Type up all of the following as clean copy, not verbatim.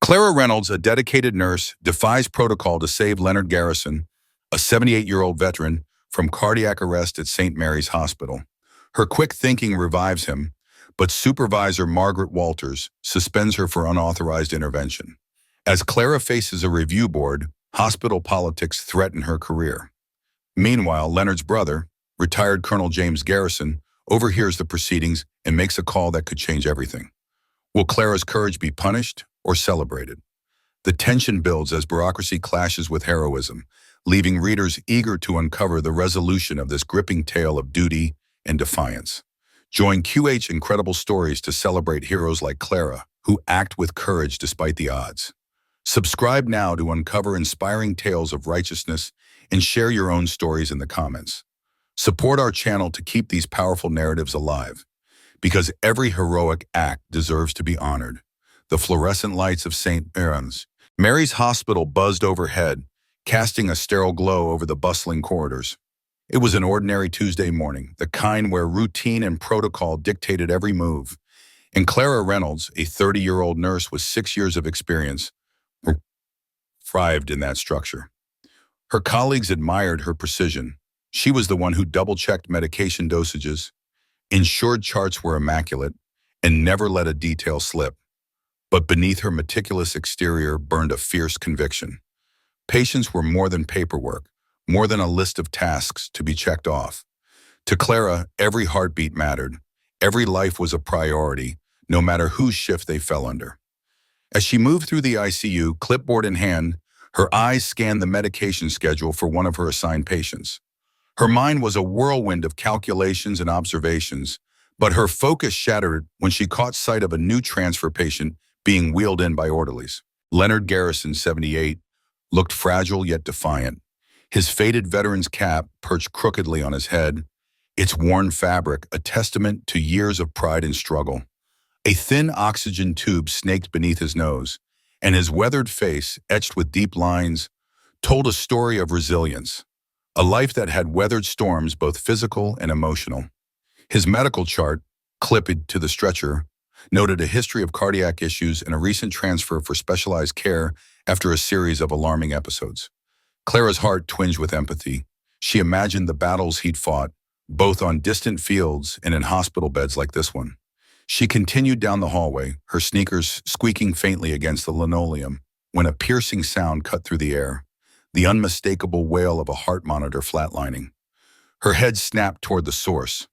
Clara Reynolds, a dedicated nurse, defies protocol to save Leonard Garrison, a 78-year-old veteran, from cardiac arrest at St. Mary's Hospital. Her quick thinking revives him, but supervisor Margaret Walters suspends her for unauthorized intervention. As Clara faces a review board, hospital politics threaten her career. Meanwhile, Leonard's brother, retired Colonel James Garrison, overhears the proceedings and makes a call that could change everything. Will Clara's courage be punished or celebrated? The tension builds as bureaucracy clashes with heroism, leaving readers eager to uncover the resolution of this gripping tale of duty and defiance. Join QH Incredible Stories to celebrate heroes like Clara, who act with courage despite the odds. Subscribe now to uncover inspiring tales of righteousness and share your own stories in the comments. Support our channel to keep these powerful narratives alive, because every heroic act deserves to be honored. The fluorescent lights of St. Mary's Hospital buzzed overhead, casting a sterile glow over the bustling corridors. It was an ordinary Tuesday morning, the kind where routine and protocol dictated every move. And Clara Reynolds, a 30-year-old nurse with 6 years of experience, thrived in that structure. Her colleagues admired her precision. She was the one who double-checked medication dosages, ensured charts were immaculate, and never let a detail slip. But beneath her meticulous exterior burned a fierce conviction. Patients were more than paperwork, more than a list of tasks to be checked off. To Clara, every heartbeat mattered. Every life was a priority, no matter whose shift they fell under. As she moved through the ICU, clipboard in hand, her eyes scanned the medication schedule for one of her assigned patients. Her mind was a whirlwind of calculations and observations, but her focus shattered when she caught sight of a new transfer patient being wheeled in by orderlies. Leonard Garrison, 78, looked fragile yet defiant. His faded veteran's cap perched crookedly on his head, its worn fabric a testament to years of pride and struggle. A thin oxygen tube snaked beneath his nose, and his weathered face, etched with deep lines, told a story of resilience, a life that had weathered storms both physical and emotional. His medical chart, clipped to the stretcher, noted a history of cardiac issues and a recent transfer for specialized care after a series of alarming episodes. Clara's heart twinged with empathy. She imagined the battles he'd fought, both on distant fields and in hospital beds like this one. She continued down the hallway, her sneakers squeaking faintly against the linoleum, when a piercing sound cut through the air, the unmistakable wail of a heart monitor flatlining. Her head snapped toward the source.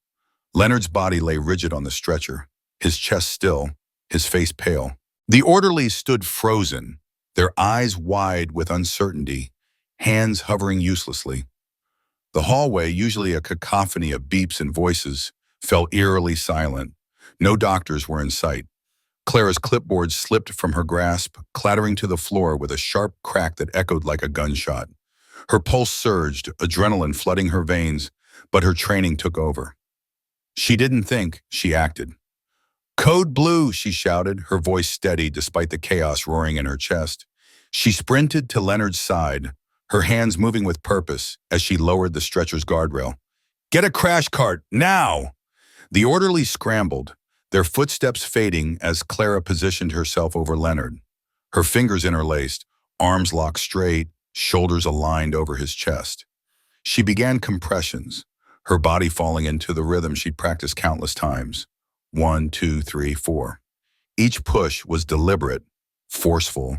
Leonard's body lay rigid on the stretcher, his chest still, his face pale. The orderlies stood frozen, their eyes wide with uncertainty, hands hovering uselessly. The hallway, usually a cacophony of beeps and voices, fell eerily silent. No doctors were in sight. Clara's clipboard slipped from her grasp, clattering to the floor with a sharp crack that echoed like a gunshot. Her pulse surged, adrenaline flooding her veins, but her training took over. She didn't think, she acted. "Code Blue," she shouted, her voice steady despite the chaos roaring in her chest. She sprinted to Leonard's side, her hands moving with purpose as she lowered the stretcher's guardrail. "Get a crash cart, now!" The orderlies scrambled, their footsteps fading as Clara positioned herself over Leonard. Her fingers interlaced, arms locked straight, shoulders aligned over his chest. She began compressions, her body falling into the rhythm she'd practiced countless times. 1, 2, 3, 4. Each push was deliberate, forceful,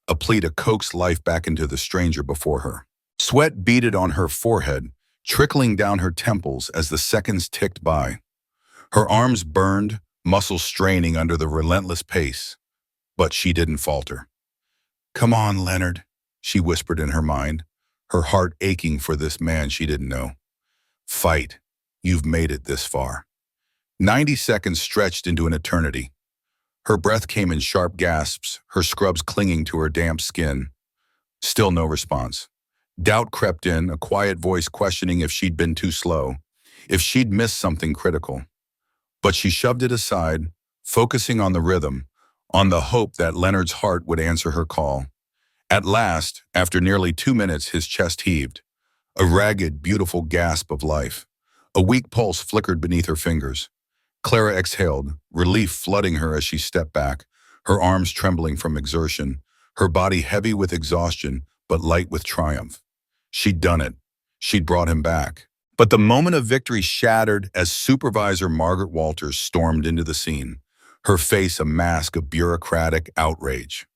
a plea to coax life back into the stranger before her. Sweat beaded on her forehead, trickling down her temples as the seconds ticked by. Her arms burned, muscles straining under the relentless pace, but she didn't falter. "Come on, Leonard," she whispered in her mind, her heart aching for this man she didn't know. "Fight. You've made it this far." 90 seconds stretched into an eternity. Her breath came in sharp gasps, her scrubs clinging to her damp skin. Still no response. Doubt crept in, a quiet voice questioning if she'd been too slow, if she'd missed something critical. But she shoved it aside, focusing on the rhythm, on the hope that Leonard's heart would answer her call. At last, after nearly 2 minutes, his chest heaved, a ragged, beautiful gasp of life. A weak pulse flickered beneath her fingers. Clara exhaled, relief flooding her as she stepped back, her arms trembling from exertion, her body heavy with exhaustion but light with triumph. She'd done it. She'd brought him back. But the moment of victory shattered as Supervisor Margaret Walters stormed into the scene, her face a mask of bureaucratic outrage.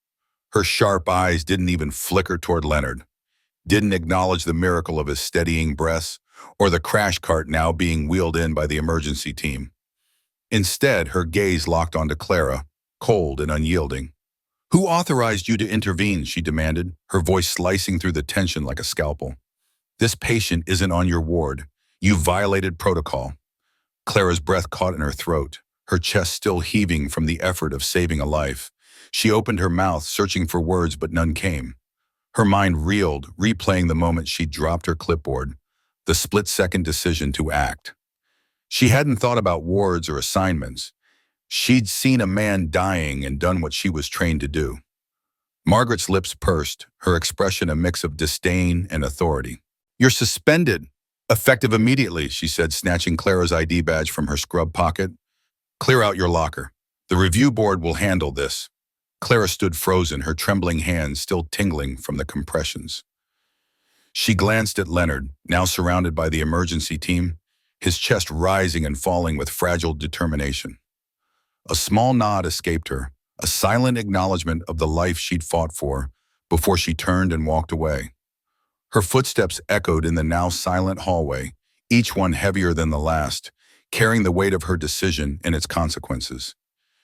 Her sharp eyes didn't even flicker toward Leonard, didn't acknowledge the miracle of his steadying breaths or the crash cart now being wheeled in by the emergency team. Instead, her gaze locked onto Clara, cold and unyielding. "Who authorized you to intervene?" she demanded, her voice slicing through the tension like a scalpel. "This patient isn't on your ward. You violated protocol." Clara's breath caught in her throat, her chest still heaving from the effort of saving a life. She opened her mouth, searching for words, but none came. Her mind reeled, replaying the moment she dropped her clipboard, the split-second decision to act. She hadn't thought about wards or assignments. She'd seen a man dying and done what she was trained to do. Margaret's lips pursed, her expression a mix of disdain and authority. "You're suspended. Effective immediately," she said, snatching Clara's ID badge from her scrub pocket. "Clear out your locker. The review board will handle this." Clara stood frozen, her trembling hands still tingling from the compressions. She glanced at Leonard, now surrounded by the emergency team, his chest rising and falling with fragile determination. A small nod escaped her, a silent acknowledgement of the life she'd fought for, before she turned and walked away. Her footsteps echoed in the now silent hallway, each one heavier than the last, carrying the weight of her decision and its consequences.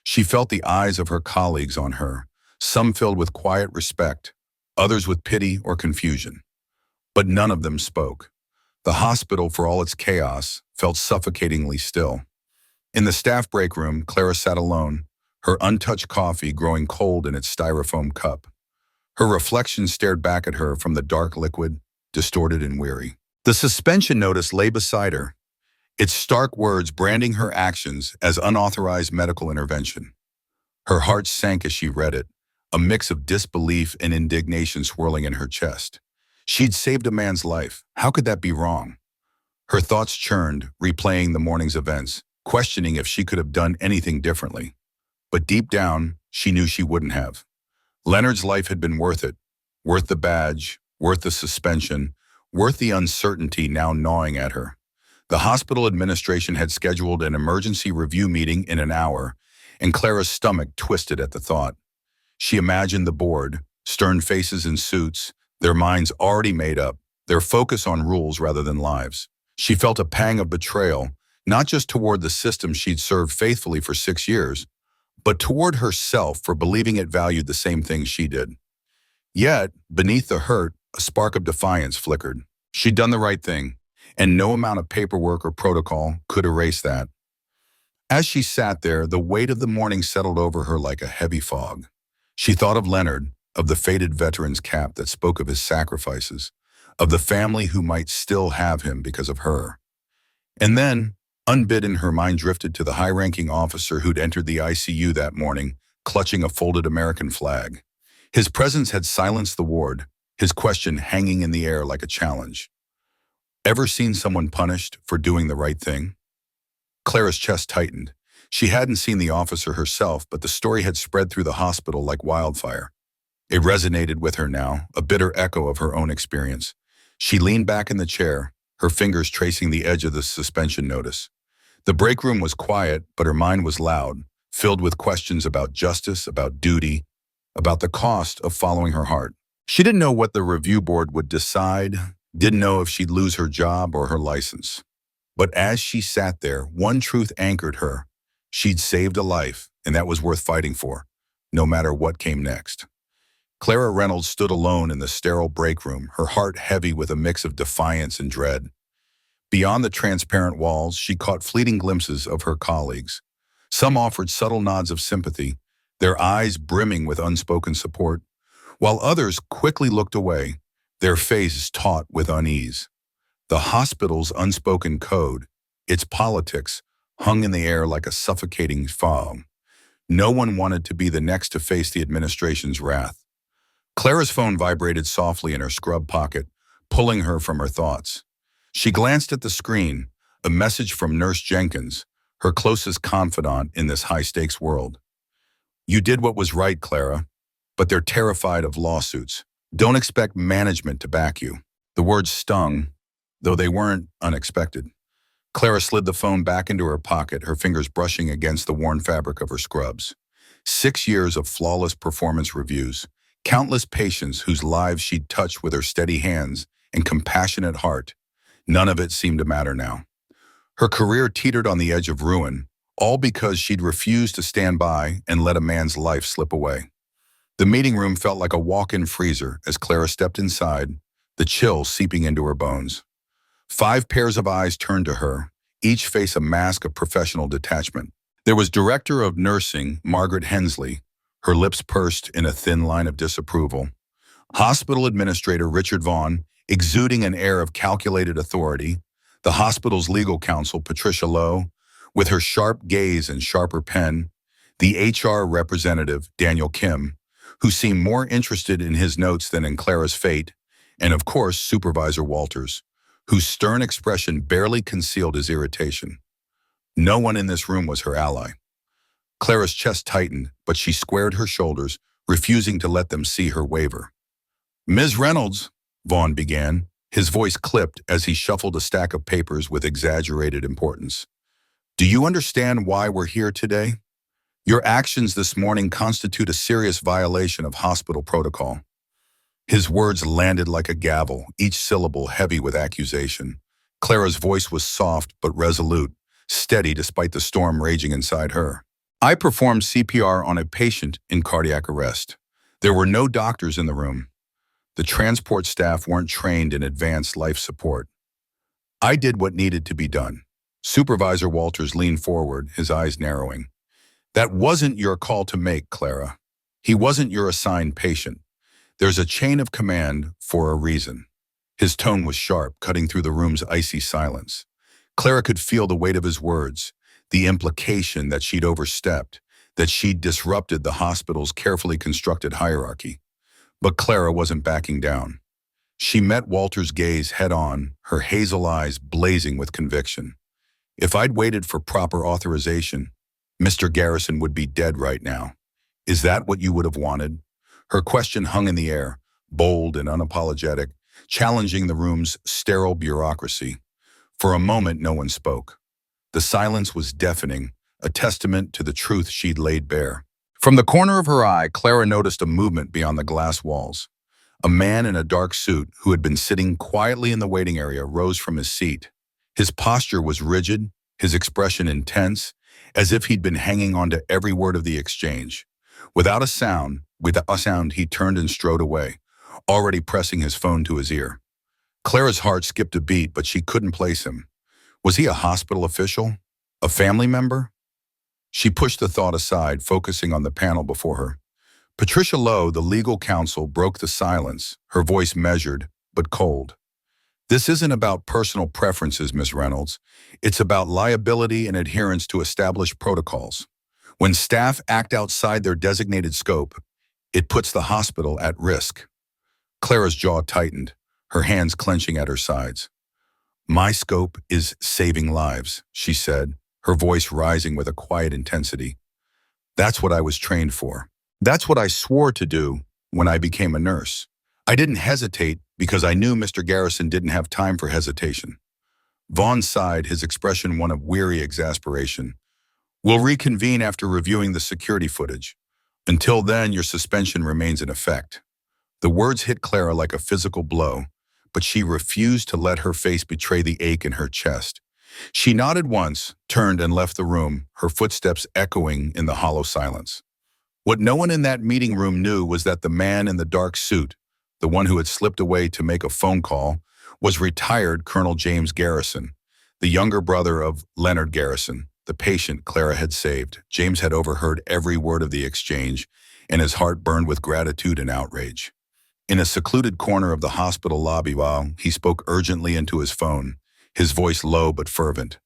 She felt the eyes of her colleagues on her, some filled with quiet respect, others with pity or confusion. But none of them spoke. The hospital, for all its chaos, felt suffocatingly still. In the staff break room, Clara sat alone, her untouched coffee growing cold in its styrofoam cup. Her reflection stared back at her from the dark liquid, distorted and weary. The suspension notice lay beside her, its stark words branding her actions as unauthorized medical intervention. Her heart sank as she read it, a mix of disbelief and indignation swirling in her chest. She'd saved a man's life. How could that be wrong? Her thoughts churned, replaying the morning's events, questioning if she could have done anything differently. But deep down, she knew she wouldn't have. Leonard's life had been worth it, worth the badge, worth the suspension, worth the uncertainty now gnawing at her. The hospital administration had scheduled an emergency review meeting in an hour, and Clara's stomach twisted at the thought. She imagined the board, stern faces in suits, their minds already made up, their focus on rules rather than lives. She felt a pang of betrayal, not just toward the system she'd served faithfully for 6 years, but toward herself for believing it valued the same things she did. Yet, beneath the hurt, a spark of defiance flickered. She'd done the right thing, and no amount of paperwork or protocol could erase that. As she sat there, the weight of the morning settled over her like a heavy fog. She thought of Leonard, of the faded veteran's cap that spoke of his sacrifices, of the family who might still have him because of her. And then, unbidden, her mind drifted to the high-ranking officer who'd entered the ICU that morning, clutching a folded American flag. His presence had silenced the ward, his question hanging in the air like a challenge. Ever seen someone punished for doing the right thing? Clara's chest tightened. She hadn't seen the officer herself, but the story had spread through the hospital like wildfire. It resonated with her now, a bitter echo of her own experience. She leaned back in the chair, her fingers tracing the edge of the suspension notice. The break room was quiet, but her mind was loud, filled with questions about justice, about duty, about the cost of following her heart. She didn't know what the review board would decide, didn't know if she'd lose her job or her license. But as she sat there, one truth anchored her. She'd saved a life, and that was worth fighting for, no matter what came next. Clara Reynolds stood alone in the sterile break room, her heart heavy with a mix of defiance and dread. Beyond the transparent walls, she caught fleeting glimpses of her colleagues. Some offered subtle nods of sympathy, their eyes brimming with unspoken support, while others quickly looked away, their faces taut with unease. The hospital's unspoken code, its politics, hung in the air like a suffocating fog. No one wanted to be the next to face the administration's wrath. Clara's phone vibrated softly in her scrub pocket, pulling her from her thoughts. She glanced at the screen, a message from Nurse Jenkins, her closest confidant in this high-stakes world. You did what was right, Clara, but they're terrified of lawsuits. Don't expect management to back you. The words stung, though they weren't unexpected. Clara slid the phone back into her pocket, her fingers brushing against the worn fabric of her scrubs. 6 years of flawless performance reviews, countless patients whose lives she'd touched with her steady hands and compassionate heart. None of it seemed to matter now. Her career teetered on the edge of ruin, all because she'd refused to stand by and let a man's life slip away. The meeting room felt like a walk-in freezer as Clara stepped inside, the chill seeping into her bones. 5 pairs of eyes turned to her, each face a mask of professional detachment. There was Director of Nursing, Margaret Hensley, her lips pursed in a thin line of disapproval. Hospital Administrator Richard Vaughn, exuding an air of calculated authority. The hospital's legal counsel, Patricia Lowe, with her sharp gaze and sharper pen. The HR representative, Daniel Kim, who seemed more interested in his notes than in Clara's fate. And of course, Supervisor Walters, whose stern expression barely concealed his irritation. No one in this room was her ally. Clara's chest tightened, but she squared her shoulders, refusing to let them see her waver. "Ms. Reynolds," Vaughn began, his voice clipped as he shuffled a stack of papers with exaggerated importance. "Do you understand why we're here today? Your actions this morning constitute a serious violation of hospital protocol." His words landed like a gavel, each syllable heavy with accusation. Clara's voice was soft but resolute, steady despite the storm raging inside her. "I performed CPR on a patient in cardiac arrest. There were no doctors in the room. The transport staff weren't trained in advanced life support. I did what needed to be done." Supervisor Walters leaned forward, his eyes narrowing. "That wasn't your call to make, Clara. He wasn't your assigned patient. There's a chain of command for a reason." His tone was sharp, cutting through the room's icy silence. Clara could feel the weight of his words, the implication that she'd overstepped, that she'd disrupted the hospital's carefully constructed hierarchy. But Clara wasn't backing down. She met Walter's gaze head-on, her hazel eyes blazing with conviction. "If I'd waited for proper authorization, Mr. Garrison would be dead right now. Is that what you would have wanted?" Her question hung in the air, bold and unapologetic, challenging the room's sterile bureaucracy. For a moment, no one spoke. The silence was deafening, a testament to the truth she'd laid bare. From the corner of her eye, Clara noticed a movement beyond the glass walls. A man in a dark suit who had been sitting quietly in the waiting area rose from his seat. His posture was rigid, his expression intense, as if he'd been hanging on to every word of the exchange. Without a sound, he turned and strode away, already pressing his phone to his ear. Clara's heart skipped a beat, but she couldn't place him. Was he a hospital official? A family member? She pushed the thought aside, focusing on the panel before her. Patricia Lowe, the legal counsel, broke the silence, her voice measured, but cold. "This isn't about personal preferences, Ms. Reynolds. It's about liability and adherence to established protocols. When staff act outside their designated scope, it puts the hospital at risk." Clara's jaw tightened, her hands clenching at her sides. "My scope is saving lives," she said, her voice rising with a quiet intensity. "That's what I was trained for. That's what I swore to do when I became a nurse. I didn't hesitate because I knew Mr. Garrison didn't have time for hesitation." Vaughn sighed, his expression one of weary exasperation. "We'll reconvene after reviewing the security footage. Until then, your suspension remains in effect." The words hit Clara like a physical blow, but she refused to let her face betray the ache in her chest. She nodded once, turned and left the room, her footsteps echoing in the hollow silence. What no one in that meeting room knew was that the man in the dark suit, the one who had slipped away to make a phone call, was retired Colonel James Garrison, the younger brother of Leonard Garrison, the patient Clara had saved. James had overheard every word of the exchange, and his heart burned with gratitude and outrage. In a secluded corner of the hospital lobby, while he spoke urgently into his phone, his voice low but fervent.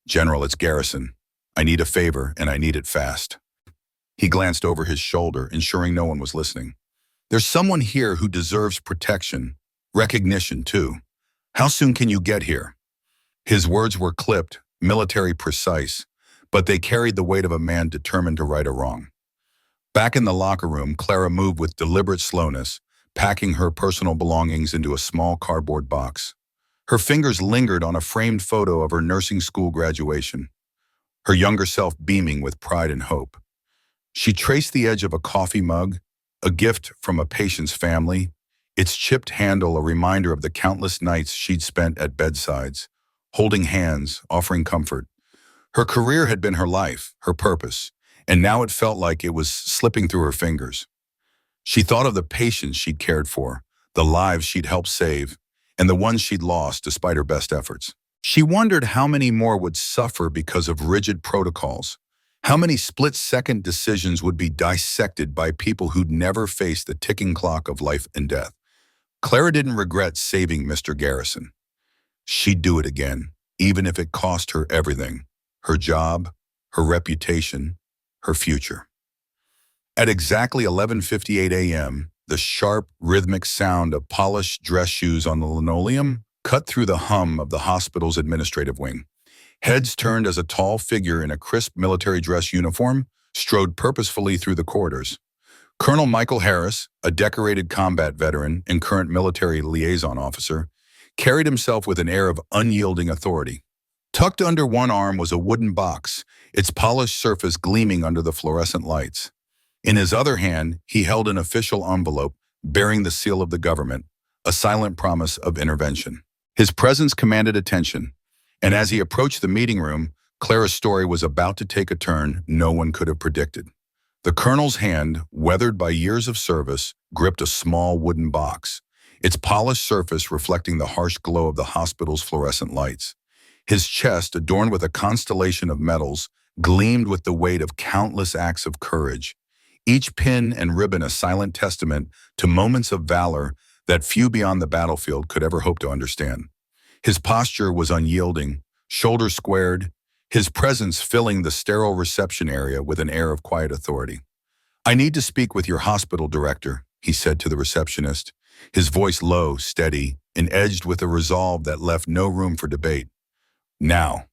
"General, it's Garrison. I need a favor, and I need it fast." He glanced over his shoulder, ensuring no one was listening. "There's someone here who deserves protection, recognition too. How soon can you get here?" His words were clipped, military precise, but they carried the weight of a man determined to right a wrong. Back in the locker room, Clara moved with deliberate slowness, packing her personal belongings into a small cardboard box. Her fingers lingered on a framed photo of her nursing school graduation, her younger self beaming with pride and hope. She traced the edge of a coffee mug, a gift from a patient's family, its chipped handle a reminder of the countless nights she'd spent at bedsides, holding hands, offering comfort. Her career had been her life, her purpose, and now it felt like it was slipping through her fingers. She thought of the patients she'd cared for, the lives she'd helped save, and the ones she'd lost despite her best efforts. She wondered how many more would suffer because of rigid protocols. How many split-second decisions would be dissected by people who'd never faced the ticking clock of life and death? Clara didn't regret saving Mr. Garrison. She'd do it again, even if it cost her everything: her job, her reputation, her future. At exactly 11:58 a.m., the sharp, rhythmic sound of polished dress shoes on the linoleum cut through the hum of the hospital's administrative wing. Heads turned as a tall figure in a crisp military dress uniform strode purposefully through the corridors. Colonel Michael Harris, a decorated combat veteran and current military liaison officer, carried himself with an air of unyielding authority. Tucked under one arm was a wooden box, its polished surface gleaming under the fluorescent lights. In his other hand, he held an official envelope bearing the seal of the government, a silent promise of intervention. His presence commanded attention, and as he approached the meeting room, Clara's story was about to take a turn no one could have predicted. The colonel's hand, weathered by years of service, gripped a small wooden box, its polished surface reflecting the harsh glow of the hospital's fluorescent lights. His chest, adorned with a constellation of medals, gleamed with the weight of countless acts of courage, each pin and ribbon a silent testament to moments of valor that few beyond the battlefield could ever hope to understand. His posture was unyielding, shoulders squared, his presence filling the sterile reception area with an air of quiet authority. "I need to speak with your hospital director," he said to the receptionist, his voice low, steady, and edged with a resolve that left no room for debate. "Now."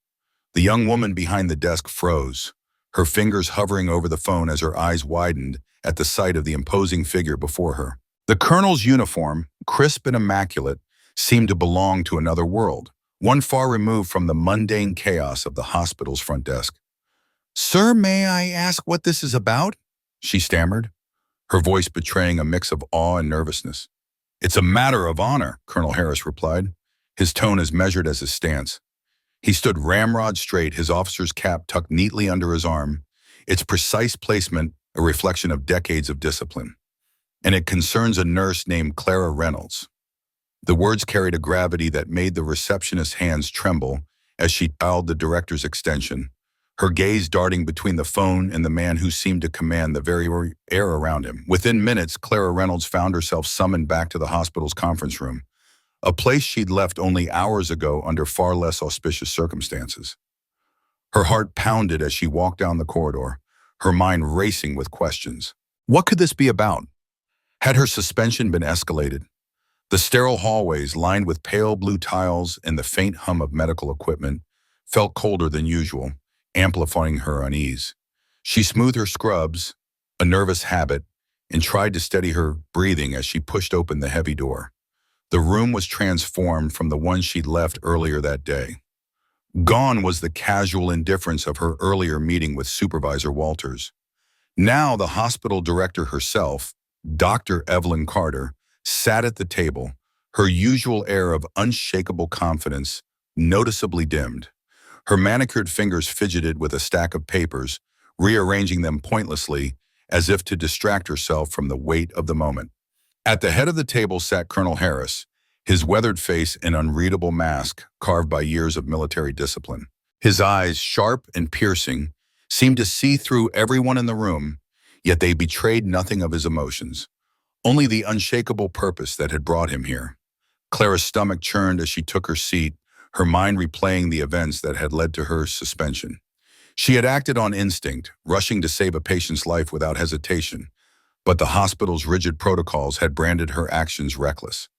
The young woman behind the desk froze, her fingers hovering over the phone as her eyes widened at the sight of the imposing figure before her. The colonel's uniform, crisp and immaculate, seemed to belong to another world, one far removed from the mundane chaos of the hospital's front desk. "Sir, may I ask what this is about?" she stammered, her voice betraying a mix of awe and nervousness. "It's a matter of honor," Colonel Harris replied, his tone as measured as his stance. He stood ramrod straight, his officer's cap tucked neatly under his arm, its precise placement a reflection of decades of discipline. "And it concerns a nurse named Clara Reynolds." The words carried a gravity that made the receptionist's hands tremble as she dialed the director's extension, her gaze darting between the phone and the man who seemed to command the very air around him. Within minutes, Clara Reynolds found herself summoned back to the hospital's conference room, a place she'd left only hours ago under far less auspicious circumstances. Her heart pounded as she walked down the corridor, her mind racing with questions. What could this be about? Had her suspension been escalated? The sterile hallways, lined with pale blue tiles and the faint hum of medical equipment, felt colder than usual, amplifying her unease. She smoothed her scrubs, a nervous habit, and tried to steady her breathing as she pushed open the heavy door. The room was transformed from the one she'd left earlier that day. Gone was the casual indifference of her earlier meeting with Supervisor Walters. Now the hospital director herself, Dr. Evelyn Carter, sat at the table, her usual air of unshakable confidence noticeably dimmed. Her manicured fingers fidgeted with a stack of papers, rearranging them pointlessly as if to distract herself from the weight of the moment. At the head of the table sat Colonel Harris, his weathered face an unreadable mask carved by years of military discipline. His eyes, sharp and piercing, seemed to see through everyone in the room, yet they betrayed nothing of his emotions, only the unshakable purpose that had brought him here. Clara's stomach churned as she took her seat, her mind replaying the events that had led to her suspension. She had acted on instinct, rushing to save a patient's life without hesitation, but the hospital's rigid protocols had branded her actions reckless.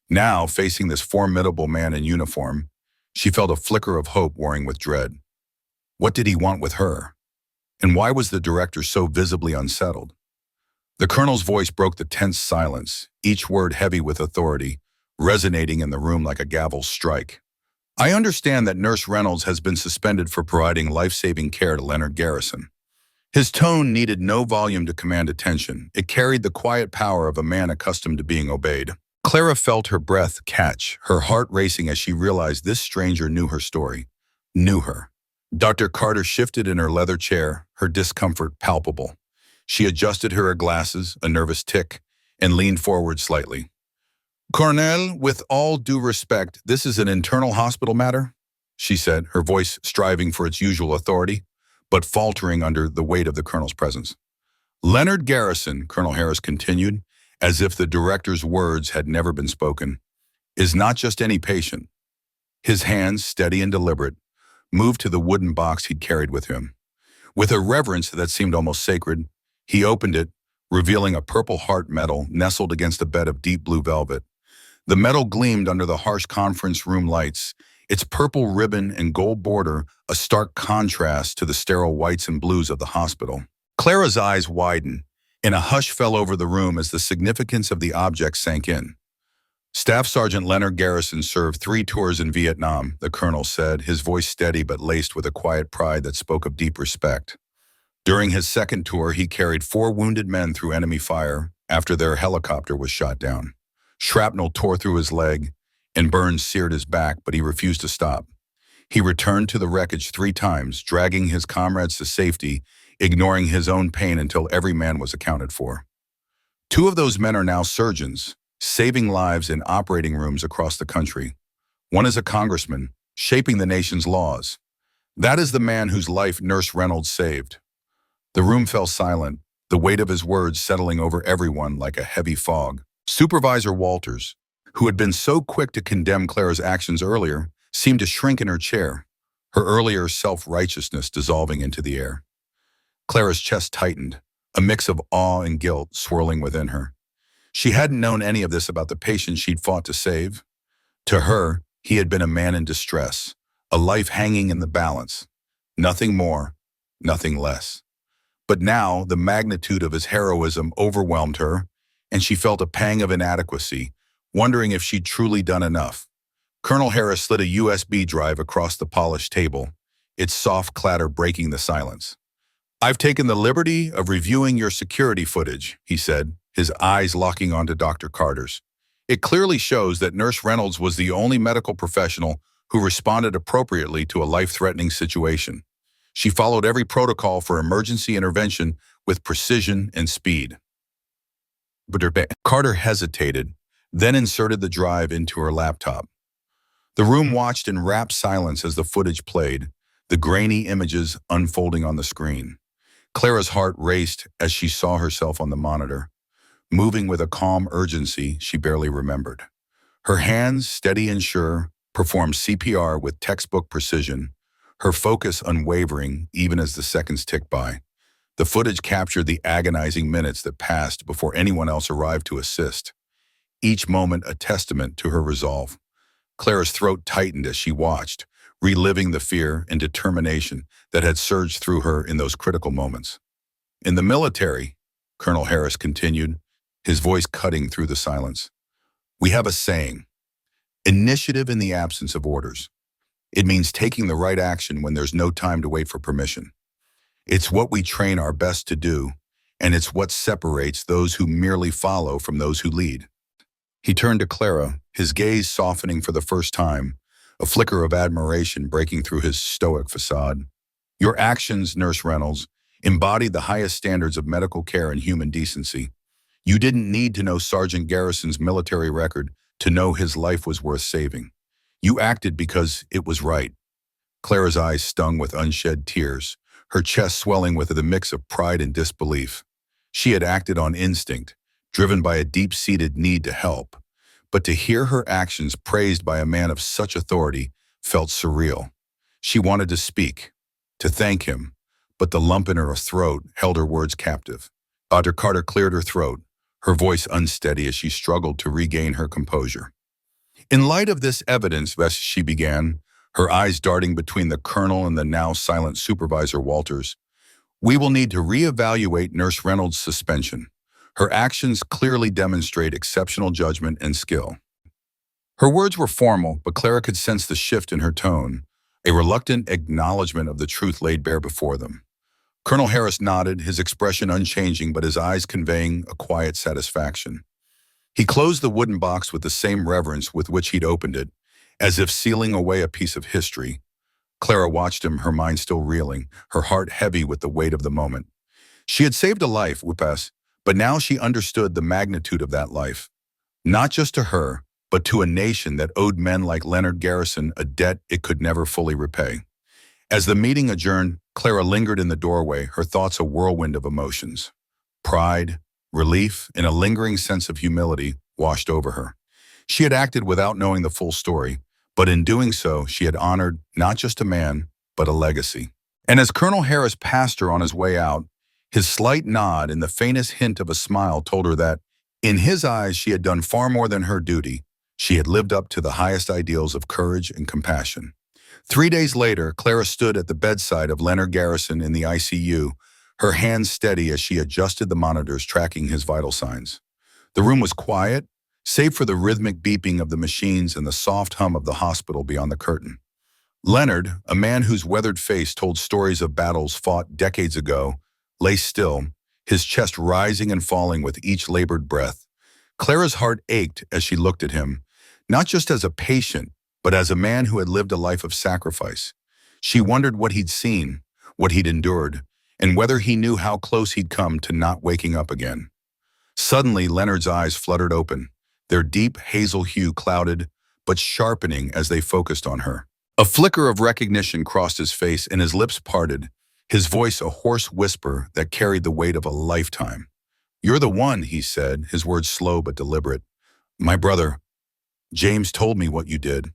Now, facing this formidable man in uniform, she felt a flicker of hope warring with dread. What did he want with her? And why was the director so visibly unsettled? The colonel's voice broke the tense silence, each word heavy with authority, resonating in the room like a gavel strike. I understand that Nurse Reynolds has been suspended for providing life-saving care to Leonard Garrison. His tone needed no volume to command attention. It carried the quiet power of a man accustomed to being obeyed. Clara felt her breath catch, her heart racing as she realized this stranger knew her story. Knew her. Dr. Carter shifted in her leather chair, her discomfort palpable. She adjusted her glasses, a nervous tick, and leaned forward slightly. "Colonel, with all due respect, this is an internal hospital matter," she said, her voice striving for its usual authority, but faltering under the weight of the colonel's presence. "Leonard Garrison," Colonel Harris continued, as if the director's words had never been spoken, "is not just any patient." His hands, steady and deliberate, moved to the wooden box he'd carried with him. With a reverence that seemed almost sacred, he opened it, revealing a purple heart medal nestled against a bed of deep blue velvet. The metal gleamed under the harsh conference room lights, its purple ribbon and gold border a stark contrast to the sterile whites and blues of the hospital. Clara's eyes widened, and a hush fell over the room as the significance of the object sank in. "Staff Sergeant Leonard Garrison served 3 tours in Vietnam," the colonel said, his voice steady but laced with a quiet pride that spoke of deep respect. "During his 2nd tour, he carried 4 wounded men through enemy fire after their helicopter was shot down. Shrapnel tore through his leg, and burns seared his back, but he refused to stop. He returned to the wreckage 3 times, dragging his comrades to safety, ignoring his own pain until every man was accounted for. 2 of those men are now surgeons, saving lives in operating rooms across the country. One is a congressman, shaping the nation's laws. That is the man whose life Nurse Reynolds saved." The room fell silent, the weight of his words settling over everyone like a heavy fog. Supervisor Walters, who had been so quick to condemn Clara's actions earlier, seemed to shrink in her chair, her earlier self-righteousness dissolving into the air. Clara's chest tightened, a mix of awe and guilt swirling within her. She hadn't known any of this about the patient she'd fought to save. To her, he had been a man in distress, a life hanging in the balance. Nothing more, nothing less. But now, the magnitude of his heroism overwhelmed her, and she felt a pang of inadequacy, wondering if she'd truly done enough. Colonel Harris slid a USB drive across the polished table, its soft clatter breaking the silence. "I've taken the liberty of reviewing your security footage," he said, his eyes locking onto Dr. Carter's. "It clearly shows that Nurse Reynolds was the only medical professional who responded appropriately to a life-threatening situation. She followed every protocol for emergency intervention with precision and speed." Carter hesitated, then inserted the drive into her laptop. The room watched in rapt silence as the footage played, the grainy images unfolding on the screen. Clara's heart raced as she saw herself on the monitor, moving with a calm urgency she barely remembered. Her hands, steady and sure, performed CPR with textbook precision, her focus unwavering even as the seconds ticked by. The footage captured the agonizing minutes that passed before anyone else arrived to assist, each moment a testament to her resolve. Clara's throat tightened as she watched, reliving the fear and determination that had surged through her in those critical moments. "In the military," Colonel Harris continued, his voice cutting through the silence, "we have a saying, initiative in the absence of orders. It means taking the right action when there's no time to wait for permission. It's what we train our best to do, and it's what separates those who merely follow from those who lead." He turned to Clara, his gaze softening for the first time, a flicker of admiration breaking through his stoic facade. "Your actions, Nurse Reynolds, embodied the highest standards of medical care and human decency. You didn't need to know Sergeant Garrison's military record to know his life was worth saving. You acted because it was right." Clara's eyes stung with unshed tears, her chest swelling with a mix of pride and disbelief. She had acted on instinct, driven by a deep-seated need to help. But to hear her actions praised by a man of such authority felt surreal. She wanted to speak, to thank him, but the lump in her throat held her words captive. Dr. Carter cleared her throat, her voice unsteady as she struggled to regain her composure. "In light of this evidence," she began, her eyes darting between the colonel and the now silent Supervisor Walters, "we will need to reevaluate Nurse Reynolds' suspension. Her actions clearly demonstrate exceptional judgment and skill. Her words were formal, but Clara could sense the shift in her tone, a reluctant acknowledgement of the truth laid bare before them. Colonel Harris nodded, his expression unchanging but his eyes conveying a quiet satisfaction. He closed the wooden box with the same reverence with which he'd opened it, as if sealing away a piece of history. Clara watched him, her mind still reeling, her heart heavy with the weight of the moment. She had saved a life, Wupas, but now she understood the magnitude of that life. Not just to her, but to a nation that owed men like Leonard Garrison a debt it could never fully repay. As the meeting adjourned, Clara lingered in the doorway, her thoughts a whirlwind of emotions. Pride, relief, and a lingering sense of humility washed over her. She had acted without knowing the full story, but in doing so, she had honored not just a man, but a legacy. And as Colonel Harris passed her on his way out, his slight nod and the faintest hint of a smile told her that, in his eyes, she had done far more than her duty. She had lived up to the highest ideals of courage and compassion. 3 days later, Clara stood at the bedside of Leonard Garrison in the ICU, her hands steady as she adjusted the monitors tracking his vital signs. The room was quiet, save for the rhythmic beeping of the machines and the soft hum of the hospital beyond the curtain. Leonard, a man whose weathered face told stories of battles fought decades ago, lay still, his chest rising and falling with each labored breath. Clara's heart ached as she looked at him, not just as a patient, but as a man who had lived a life of sacrifice. She wondered what he'd seen, what he'd endured, and whether he knew how close he'd come to not waking up again. Suddenly, Leonard's eyes fluttered open, their deep hazel hue clouded, but sharpening as they focused on her. A flicker of recognition crossed his face and his lips parted, his voice a hoarse whisper that carried the weight of a lifetime. "You're the one," he said, his words slow but deliberate. "My brother, James told me what you did."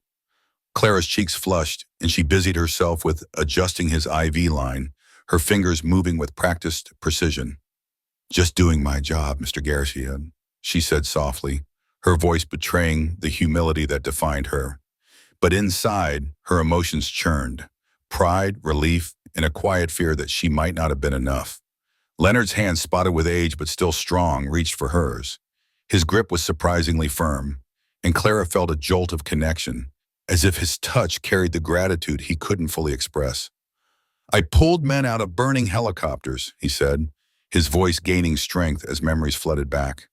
Clara's cheeks flushed, and she busied herself with adjusting his IV line, her fingers moving with practiced precision. "Just doing my job, Mr. Garrison," she said softly, her voice betraying the humility that defined her. But inside, her emotions churned, pride, relief, and a quiet fear that she might not have been enough. Leonard's hand, spotted with age but still strong, reached for hers. His grip was surprisingly firm, and Clara felt a jolt of connection, as if his touch carried the gratitude he couldn't fully express. "I pulled men out of burning helicopters," he said, his voice gaining strength as memories flooded back.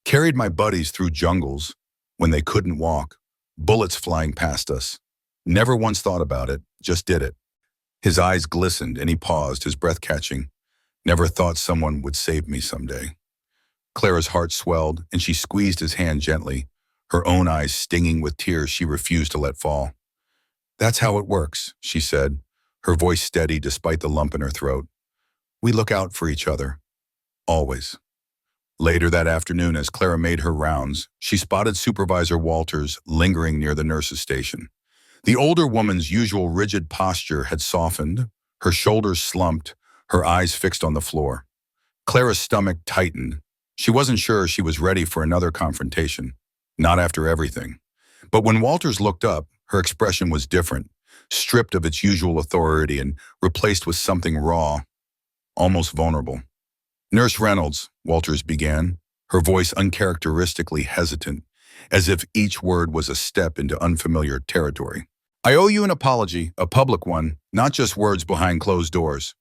"Carried my buddies through jungles when they couldn't walk, bullets flying past us. Never once thought about it, just did it." His eyes glistened and he paused, his breath catching. "Never thought someone would save me someday." Clara's heart swelled and she squeezed his hand gently, her own eyes stinging with tears she refused to let fall. "That's how it works," she said, her voice steady despite the lump in her throat. "We look out for each other. Always." Later that afternoon, as Clara made her rounds, she spotted Supervisor Walters lingering near the nurse's station. The older woman's usual rigid posture had softened, her shoulders slumped, her eyes fixed on the floor. Clara's stomach tightened. She wasn't sure she was ready for another confrontation, not after everything. But when Walters looked up, her expression was different, stripped of its usual authority and replaced with something raw, almost vulnerable. "Nurse Reynolds," Walters began, her voice uncharacteristically hesitant, as if each word was a step into unfamiliar territory. "I owe you an apology, a public one, not just words behind closed doors."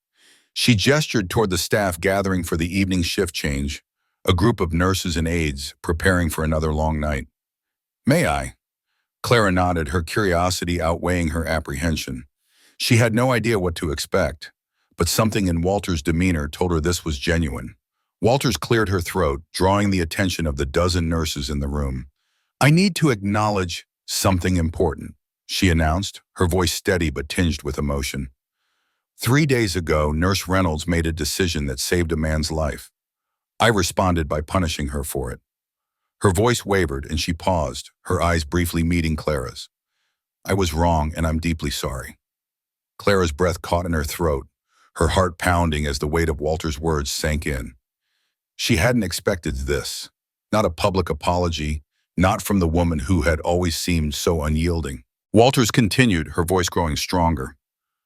She gestured toward the staff gathering for the evening shift change, a group of nurses and aides preparing for another long night. "May I?" Clara nodded, her curiosity outweighing her apprehension. She had no idea what to expect, but something in Walter's demeanor told her this was genuine. Walters cleared her throat, drawing the attention of the dozen nurses in the room. "I need to acknowledge something important," she announced, her voice steady but tinged with emotion. 3 days ago, Nurse Reynolds made a decision that saved a man's life. I responded by punishing her for it. Her voice wavered and she paused, her eyes briefly meeting Clara's. "I was wrong and I'm deeply sorry." Clara's breath caught in her throat, her heart pounding as the weight of Walter's words sank in. She hadn't expected this, not a public apology, not from the woman who had always seemed so unyielding. Walters continued, her voice growing stronger.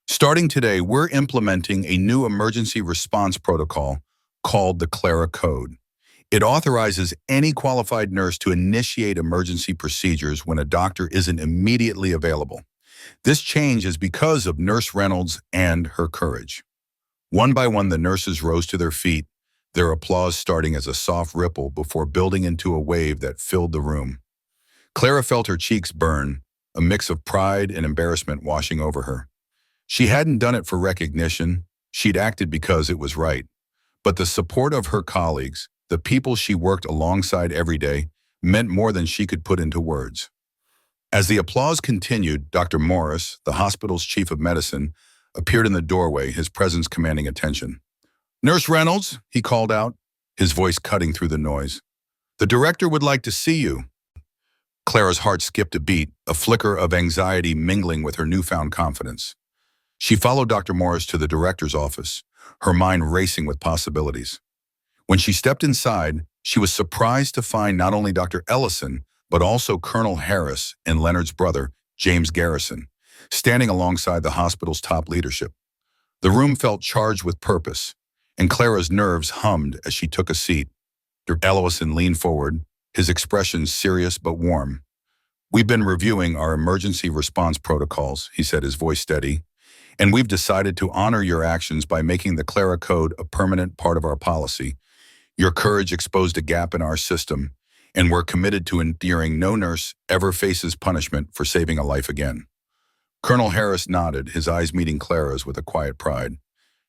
"Starting today, we're implementing a new emergency response protocol called the Clara Code. It authorizes any qualified nurse to initiate emergency procedures when a doctor isn't immediately available. This change is because of Nurse Reynolds and her courage. One by one, the nurses rose to their feet, their applause starting as a soft ripple before building into a wave that filled the room. Clara felt her cheeks burn, a mix of pride and embarrassment washing over her. She hadn't done it for recognition, she'd acted because it was right. But the support of her colleagues, the people she worked alongside every day, meant more than she could put into words. As the applause continued, Dr. Morris, the hospital's chief of medicine, appeared in the doorway, his presence commanding attention. "Nurse Reynolds," he called out, his voice cutting through the noise. "The director would like to see you." Clara's heart skipped a beat, a flicker of anxiety mingling with her newfound confidence. She followed Dr. Morris to the director's office, her mind racing with possibilities. When she stepped inside, she was surprised to find not only Dr. Ellison, but also Colonel Harris and Leonard's brother, James Garrison, standing alongside the hospital's top leadership. The room felt charged with purpose, and Clara's nerves hummed as she took a seat. Dr. Ellison leaned forward, his expression serious but warm. "We've been reviewing our emergency response protocols," he said, his voice steady, "and we've decided to honor your actions by making the Clara Code a permanent part of our policy. Your courage exposed a gap in our system, and we're committed to ensuring no nurse ever faces punishment for saving a life again." Colonel Harris nodded, his eyes meeting Clara's with a quiet pride.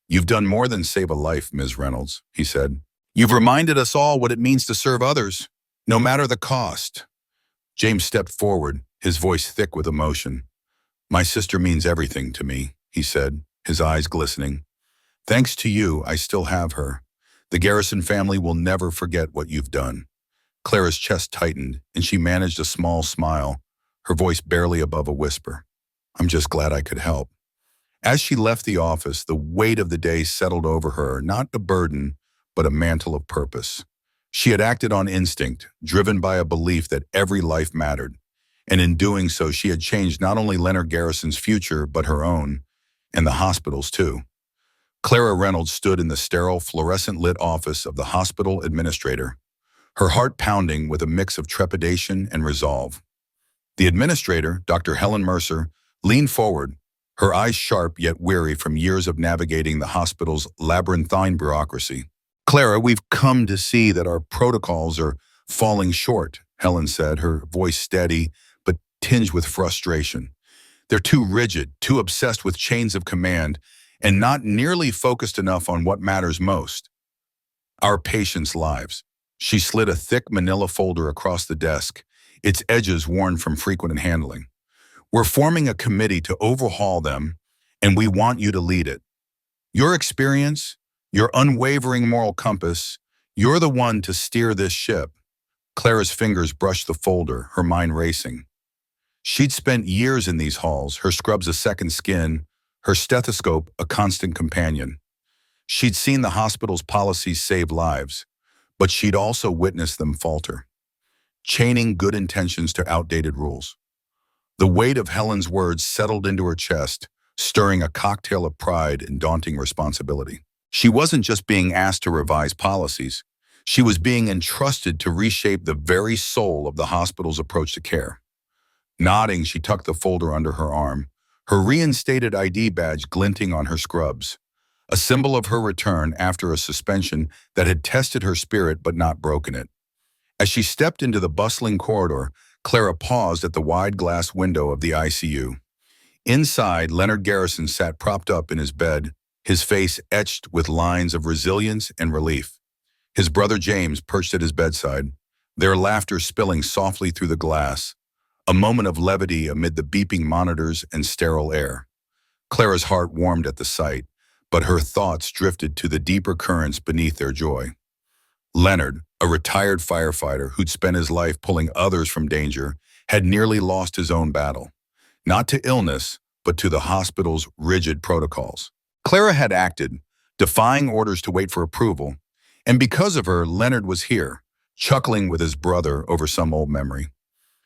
"You've done more than save a life, Ms. Reynolds," he said. "You've reminded us all what it means to serve others, no matter the cost." James stepped forward, his voice thick with emotion. "My sister means everything to me," he said, his eyes glistening. "Thanks to you, I still have her. The Garrison family will never forget what you've done." Clara's chest tightened, and she managed a small smile, her voice barely above a whisper. "I'm just glad I could help." As she left the office, the weight of the day settled over her, not a burden, but a mantle of purpose. She had acted on instinct, driven by a belief that every life mattered, and in doing so, she had changed not only Leonard Garrison's future, but her own, and the hospital's too. Clara Reynolds stood in the sterile, fluorescent-lit office of the hospital administrator, her heart pounding with a mix of trepidation and resolve. The administrator, Dr. Helen Mercer, leaned forward, her eyes sharp yet weary from years of navigating the hospital's labyrinthine bureaucracy. "Clara, we've come to see that our protocols are falling short," Helen said, her voice steady but tinged with frustration. "They're too rigid, too obsessed with chains of command, and not nearly focused enough on what matters most: our patients' lives." She slid a thick manila folder across the desk, its edges worn from frequent handling. "We're forming a committee to overhaul them, and we want you to lead it. Your experience, your unwavering moral compass, you're the one to steer this ship." Clara's fingers brushed the folder, her mind racing. She'd spent years in these halls, her scrubs a second skin, her stethoscope a constant companion. She'd seen the hospital's policies save lives, but she'd also witnessed them falter, chaining good intentions to outdated rules. The weight of Helen's words settled into her chest, stirring a cocktail of pride and daunting responsibility. She wasn't just being asked to revise policies. She was being entrusted to reshape the very soul of the hospital's approach to care. Nodding, she tucked the folder under her arm, her reinstated ID badge glinting on her scrubs, a symbol of her return after a suspension that had tested her spirit but not broken it. As she stepped into the bustling corridor, Clara paused at the wide glass window of the ICU. Inside, Leonard Garrison sat propped up in his bed, his face etched with lines of resilience and relief. His brother James perched at his bedside, their laughter spilling softly through the glass, a moment of levity amid the beeping monitors and sterile air. Clara's heart warmed at the sight, but her thoughts drifted to the deeper currents beneath their joy. Leonard, a retired firefighter who'd spent his life pulling others from danger, had nearly lost his own battle, not to illness, but to the hospital's rigid protocols. Clara had acted, defying orders to wait for approval, and because of her, Leonard was here, chuckling with his brother over some old memory.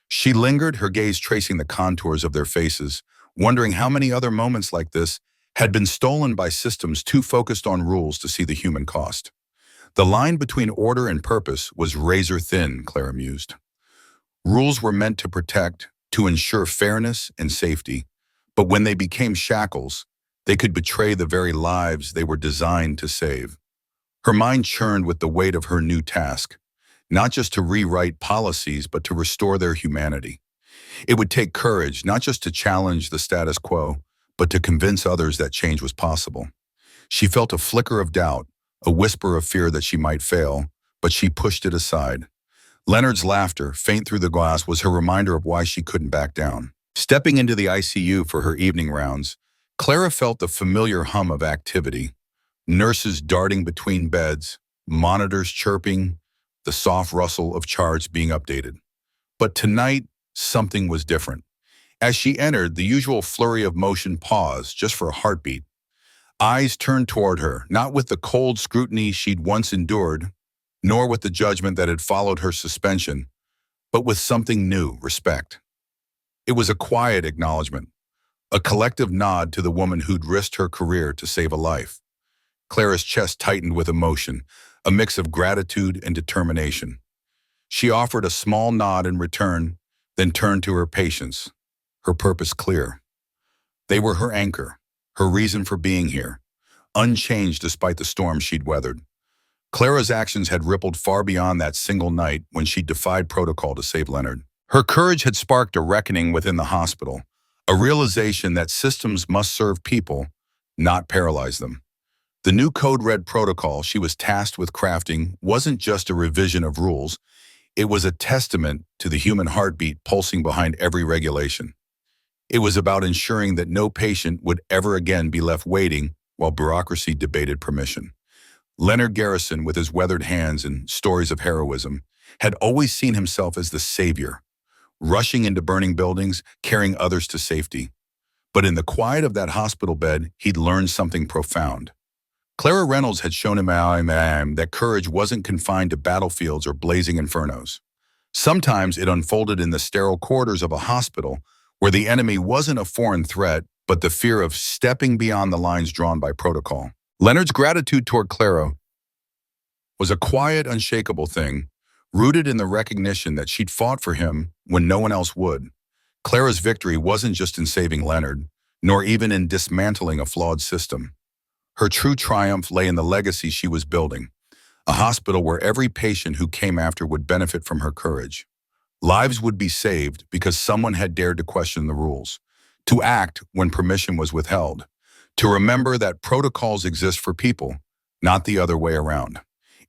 She lingered, her gaze tracing the contours of their faces, wondering how many other moments like this had been stolen by systems too focused on rules to see the human cost. The line between order and purpose was razor thin, Clara mused. Rules were meant to protect, to ensure fairness and safety, but when they became shackles, they could betray the very lives they were designed to save. Her mind churned with the weight of her new task, not just to rewrite policies, but to restore their humanity. It would take courage, not just to challenge the status quo, but to convince others that change was possible. She felt a flicker of doubt, a whisper of fear that she might fail, but she pushed it aside. Leonard's laughter, faint through the glass, was her reminder of why she couldn't back down. Stepping into the ICU for her evening rounds, Clara felt the familiar hum of activity. Nurses darting between beds, monitors chirping, the soft rustle of charts being updated. But tonight, something was different. As she entered, the usual flurry of motion paused just for a heartbeat. Eyes turned toward her, not with the cold scrutiny she'd once endured, nor with the judgment that had followed her suspension, but with something new, respect. It was a quiet acknowledgement, a collective nod to the woman who'd risked her career to save a life. Clara's chest tightened with emotion, a mix of gratitude and determination. She offered a small nod in return, then turned to her patients, her purpose clear. They were her anchor, her reason for being here, unchanged despite the storm she'd weathered. Clara's actions had rippled far beyond that single night when she defied protocol to save Leonard. Her courage had sparked a reckoning within the hospital, a realization that systems must serve people, not paralyze them. The new code red protocol she was tasked with crafting wasn't just a revision of rules, it was a testament to the human heartbeat pulsing behind every regulation. It was about ensuring that no patient would ever again be left waiting while bureaucracy debated permission. Leonard Garrison, with his weathered hands and stories of heroism, had always seen himself as the savior, rushing into burning buildings, carrying others to safety. But in the quiet of that hospital bed, he'd learned something profound. Clara Reynolds had shown him that courage wasn't confined to battlefields or blazing infernos. Sometimes it unfolded in the sterile corridors of a hospital where the enemy wasn't a foreign threat, but the fear of stepping beyond the lines drawn by protocol. Leonard's gratitude toward Clara was a quiet, unshakable thing, rooted in the recognition that she'd fought for him when no one else would. Clara's victory wasn't just in saving Leonard, nor even in dismantling a flawed system. Her true triumph lay in the legacy she was building, a hospital where every patient who came after would benefit from her courage. Lives would be saved because someone had dared to question the rules, to act when permission was withheld, to remember that protocols exist for people, not the other way around.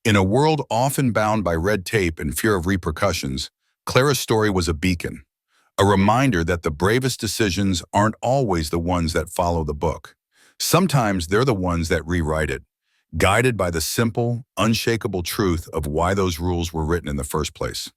In a world often bound by red tape and fear of repercussions, Clara's story was a beacon, a reminder that the bravest decisions aren't always the ones that follow the book. Sometimes they're the ones that rewrite it, guided by the simple, unshakable truth of why those rules were written in the first place.